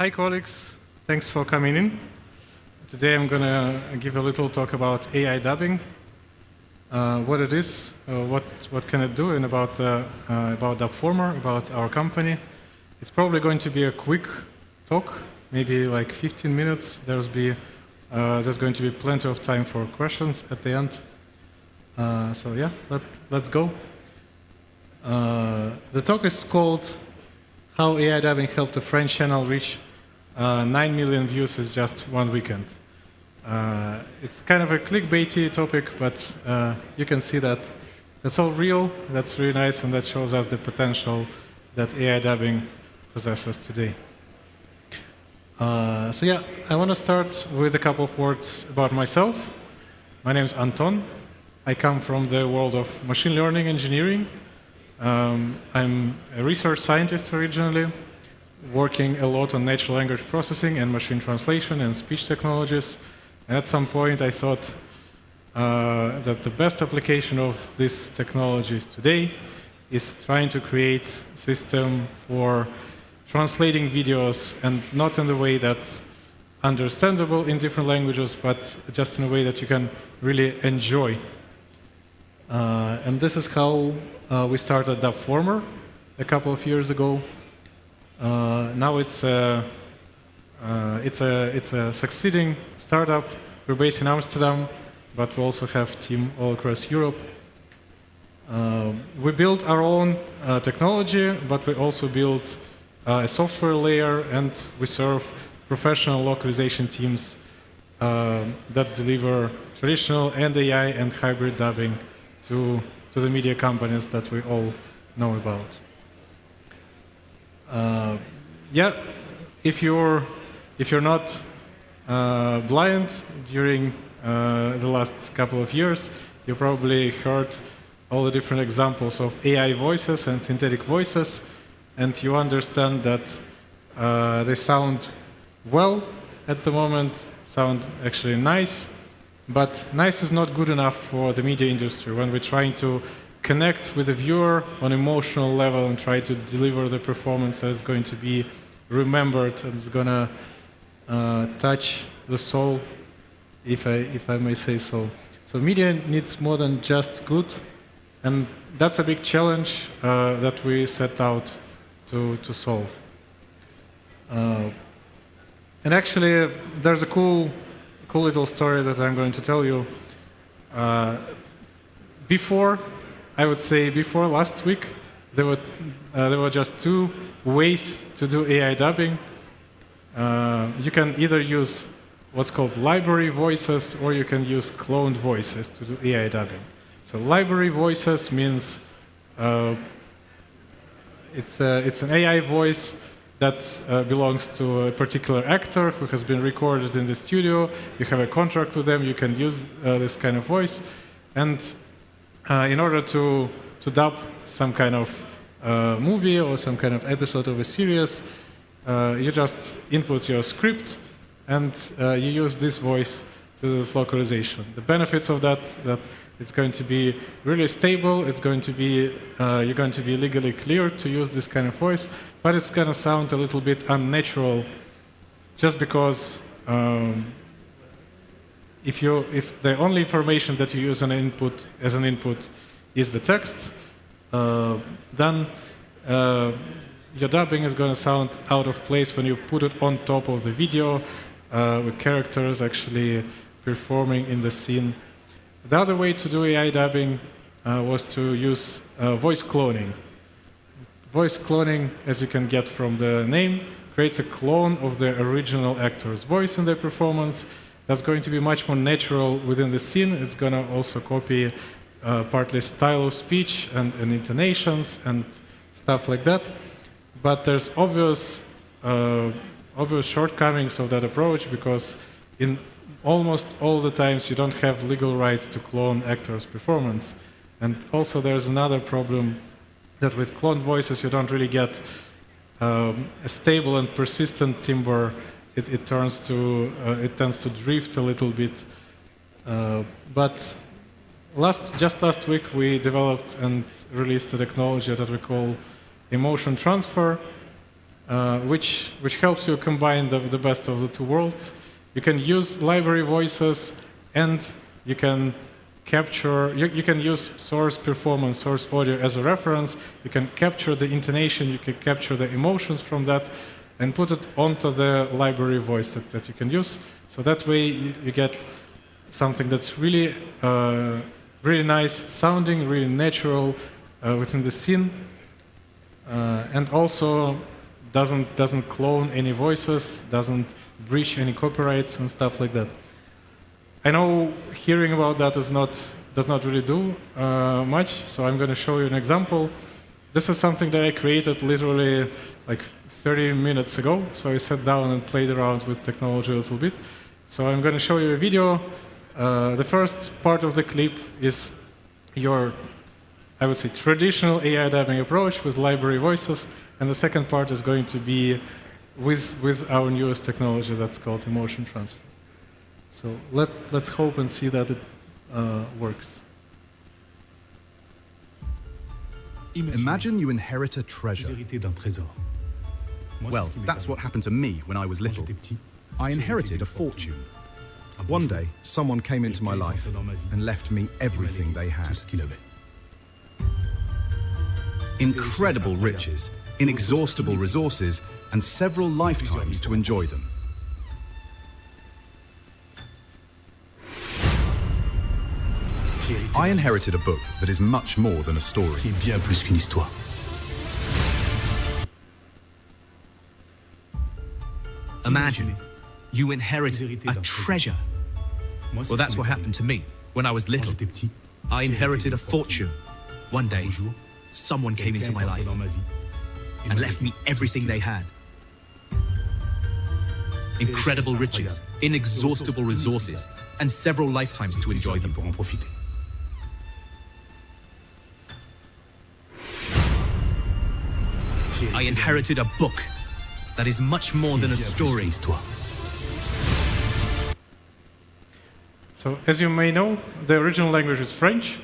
Hi colleagues, thanks for coming in. Today I'm going to give a little talk about AI dubbing, what it is, what can it do, and about Dubformer, about our company. It's probably going to be a quick talk, maybe like 15 minutes. There's going to be plenty of time for questions at the end. So yeah, let's go. The talk is called How AI Dubbing Helped a French channel Reach 9 million views in just one weekend. It's kind of a clickbaity topic, but you can see that that's all real, that's really nice, and that shows us the potential that AI dubbing possesses today. So yeah, I want to start with a couple of words about myself. My name is Anton. I come from the world of machine learning engineering. I'm a research scientist originally, working a lot on natural language processing and machine translation and speech technologies. And at some point I thought that the best application of these technologies today is trying to create a system for translating videos, and not in the way that's understandable in different languages, but just in a way that you can really enjoy. And this is how we started Dubformer a couple of years ago. Now it's a succeeding startup. We're based in Amsterdam, but we also have a team all across Europe. We built our own technology, but we also built a software layer, and we serve professional localization teams that deliver traditional and AI and hybrid dubbing to the media companies that we all know about. Yeah, if you're not blind during the last couple of years, you probably heard all the different examples of AI voices and synthetic voices, and you understand that they sound well at the moment, sound actually nice, but nice is not good enough for the media industry when we're trying to connect with the viewer on an emotional level and try to deliver the performance that is going to be remembered and is going to touch the soul, if I may say so. So media needs more than just good, and that's a big challenge that we set out to solve. And actually, there's a cool little story that I'm going to tell you. I would say before last week, there were just two ways to do AI dubbing. You can either use what's called library voices, or you can use cloned voices to do AI dubbing. So library voices means it's an AI voice that belongs to a particular actor who has been recorded in the studio. You have a contract with them, you can use this kind of voice. And in order to dub some kind of movie or some kind of episode of a series, you just input your script and you use this voice to do the localization. The benefits of that it's going to be really stable, it's going to be, you're going to be legally clear to use this kind of voice, but it's going to sound a little bit unnatural just because if the only information that you use as an input is the text, then your dubbing is going to sound out of place when you put it on top of the video with characters actually performing in the scene. The other way to do AI dubbing was to use voice cloning. Voice cloning, as you can get from the name, creates a clone of the original actor's voice in their performance. That's going to be much more natural within the scene. It's going to also copy partly style of speech and intonations and stuff like that. But there's obvious shortcomings of that approach, because in almost all the times you don't have legal rights to clone actors' performance. And also there's another problem that with cloned voices you don't really get a stable and persistent timbre. It tends to drift a little bit. But just last week we developed and released a technology that we call emotion transfer. which helps you combine the best of the two worlds. You can use library voices, and you can capture. You can use source performance, source audio as a reference. You can capture the intonation. You can capture the emotions from that, and put it onto the library voice that you can use. So that way you get something that's really, really nice sounding, really natural within the scene, and also doesn't clone any voices, doesn't breach any copyrights and stuff like that. I know hearing about that does not really do much, so I'm going to show you an example. This is something that I created literally like 30 minutes ago. So I sat down and played around with technology a little bit. So I'm going to show you a video. The first part of the clip is your, I would say, traditional AI dubbing approach with library voices. And the second part is going to be with our newest technology that's called emotion transfer. So let's hope and see that it works. Imagine you inherit a treasure. Well, that's what happened to me when I was little. I inherited a fortune. One day, someone came into my life and left me everything they had. Incredible riches, inexhaustible resources, and several lifetimes to enjoy them. I inherited a book that is much more than a story. Imagine, you inherit a treasure. Well, that's what happened to me when I was little. I inherited a fortune. One day, someone came into my life and left me everything they had. Incredible riches, inexhaustible resources, and several lifetimes to enjoy them. I inherited a book that is much more than a story. So, as you may know, the original language is French,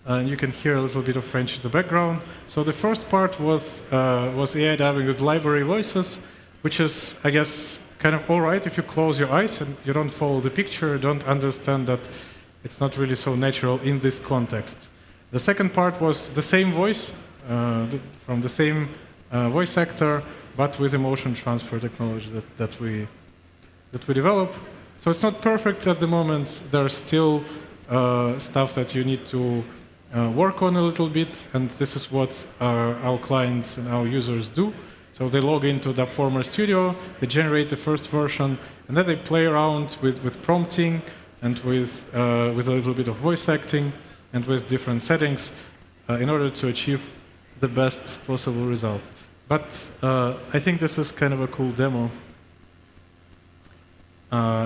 and you can hear a little bit of French in the background. So the first part was AI dubbing with library voices, which is, I guess, kind of all right if you close your eyes and you don't follow the picture, don't understand that it's not really so natural in this context. The second part was the same voice from the same voice actor, but with emotion transfer technology that we develop. So it's not perfect at the moment. There's still stuff that you need to work on a little bit, and this is what our clients and our users do. So they log into Dubformer Studio, they generate the first version, and then they play around with prompting and with a little bit of voice acting and with different settings in order to achieve the best possible result. But I think this is kind of a cool demo.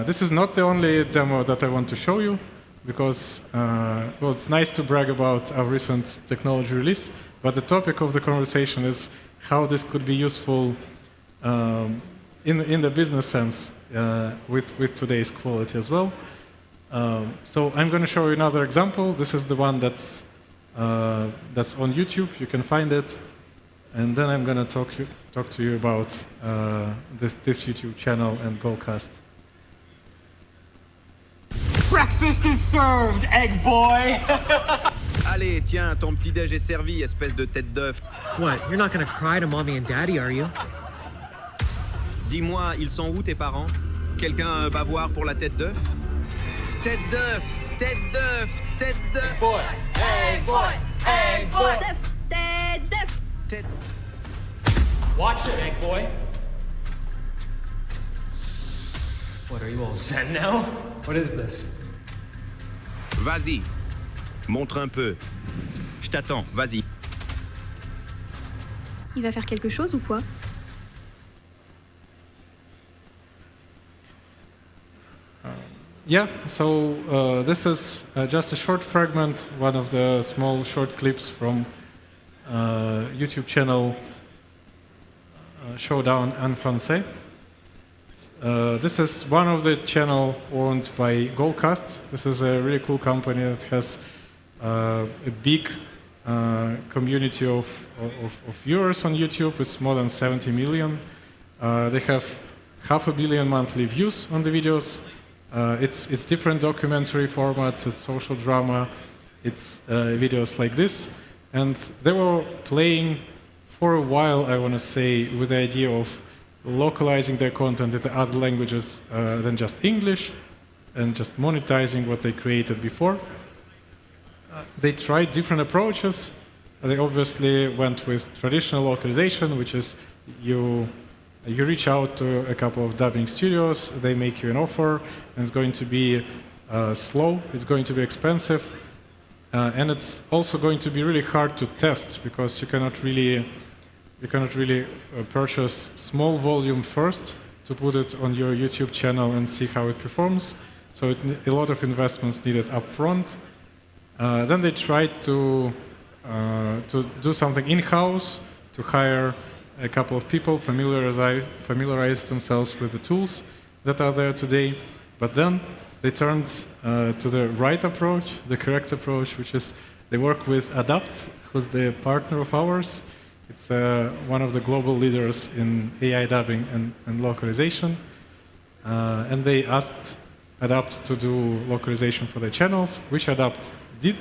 This is not the only demo that I want to show you, because well, it's nice to brag about our recent technology release, but the topic of the conversation is how this could be useful in the business sense with today's quality as well. So I'm going to show you another example. This is the one that's on YouTube. You can find it. And then I'm going to talk to you about this YouTube channel and Goalcast. Breakfast is served, egg boy! Allez, tiens, ton petit-déj est servi, espèce de tête d'œuf. What, you're not gonna cry to mommy and daddy, are you? Dis-moi, ils sont où tes parents? Quelqu'un va voir pour la tête d'œuf? Tête d'œuf! Tête d'œuf! Tête d'œuf! Egg boy! Egg boy! Egg boy! Tête... Watch it, egg boy! What, are you all zen now? What is this? Vas-y, montre un peu. Je t'attends, vas-y. Il va faire quelque chose ou quoi? Yeah, so this is just a short fragment, one of the small short clips from YouTube channel Showdown en Français. This is one of the channel owned by Goalcast. This is a really cool company that has a big community of viewers on YouTube. It's more than 70 million. They have 500 million monthly views on the videos. It's different documentary formats, it's social drama, it's videos like this. And they were playing for a while, I want to say, with the idea of localizing their content into other languages than just English, and just monetizing what they created before. They tried different approaches. They obviously went with traditional localization, which is you reach out to a couple of dubbing studios, they make you an offer, and it's going to be slow, it's going to be expensive, and it's also going to be really hard to test, because you cannot really purchase small volume first to put it on your YouTube channel and see how it performs. So a lot of investments needed up front. Then they tried to do something in-house, to hire a couple of people, familiarize themselves with the tools that are there today. But then they turned to the right approach, the correct approach, which is they work with Adapt, who's the partner of ours. It's one of the global leaders in AI dubbing and localization. And they asked Adapt to do localization for their channels, which Adapt did,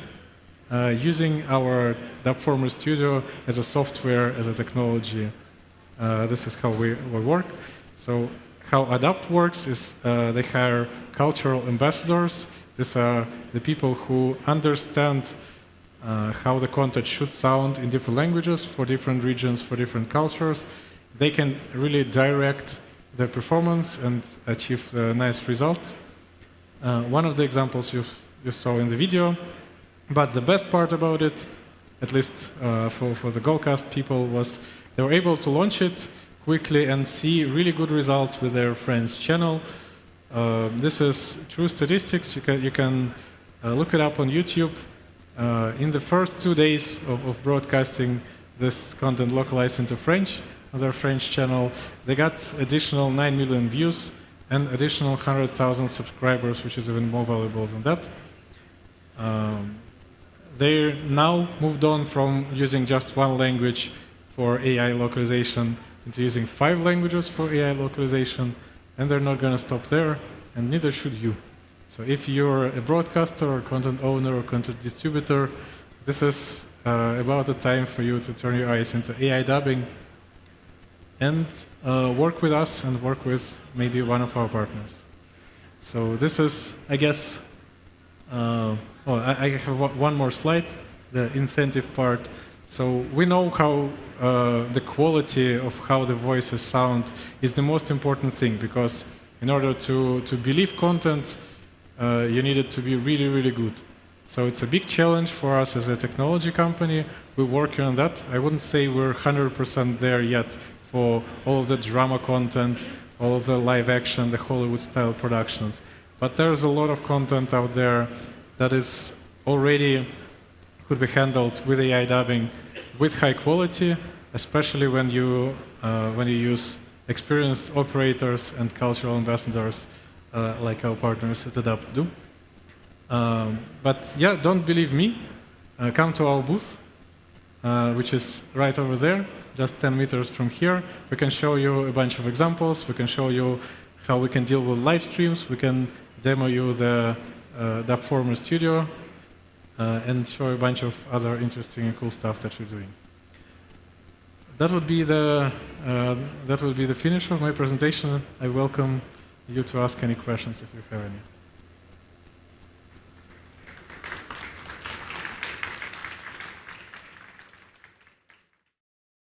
using our Dubformer Studio as a software, as a technology. This is how we work. So how Adapt works is they hire cultural ambassadors. These are the people who understand how the content should sound in different languages, for different regions, for different cultures. They can really direct their performance and achieve nice results. One of the examples you saw in the video, but the best part about it, at least for the Goalcast people, was they were able to launch it quickly and see really good results with their friend's channel. This is true statistics. You can look it up on YouTube. In the first 2 days of broadcasting this content localized into French on their French channel, they got additional 9 million views and additional 100,000 subscribers, which is even more valuable than that. They now moved on from using just one language for AI localization into using 5 languages for AI localization, and they're not going to stop there, and neither should you. So if you're a broadcaster or content owner or content distributor, this is about the time for you to turn your eyes into AI dubbing and work with us and work with maybe one of our partners. So this is, I guess, I have one more slide, the incentive part. So we know how the quality of how the voices sound is the most important thing, because in order to believe content, you need it to be really, really good. So it's a big challenge for us as a technology company. We're working on that. I wouldn't say we're 100% there yet for all of the drama content, all of the live action, the Hollywood-style productions. But there's a lot of content out there that is already could be handled with AI dubbing with high quality, especially when you use experienced operators and cultural ambassadors like our partners at Adapt do. But yeah, don't believe me. Come to our booth, which is right over there, just 10 meters from here. We can show you a bunch of examples. We can show you how we can deal with live streams. We can demo you the Dubformer Studio and show a bunch of other interesting and cool stuff that we're doing. That would be the finish of my presentation. I welcome you to ask any questions if you have any.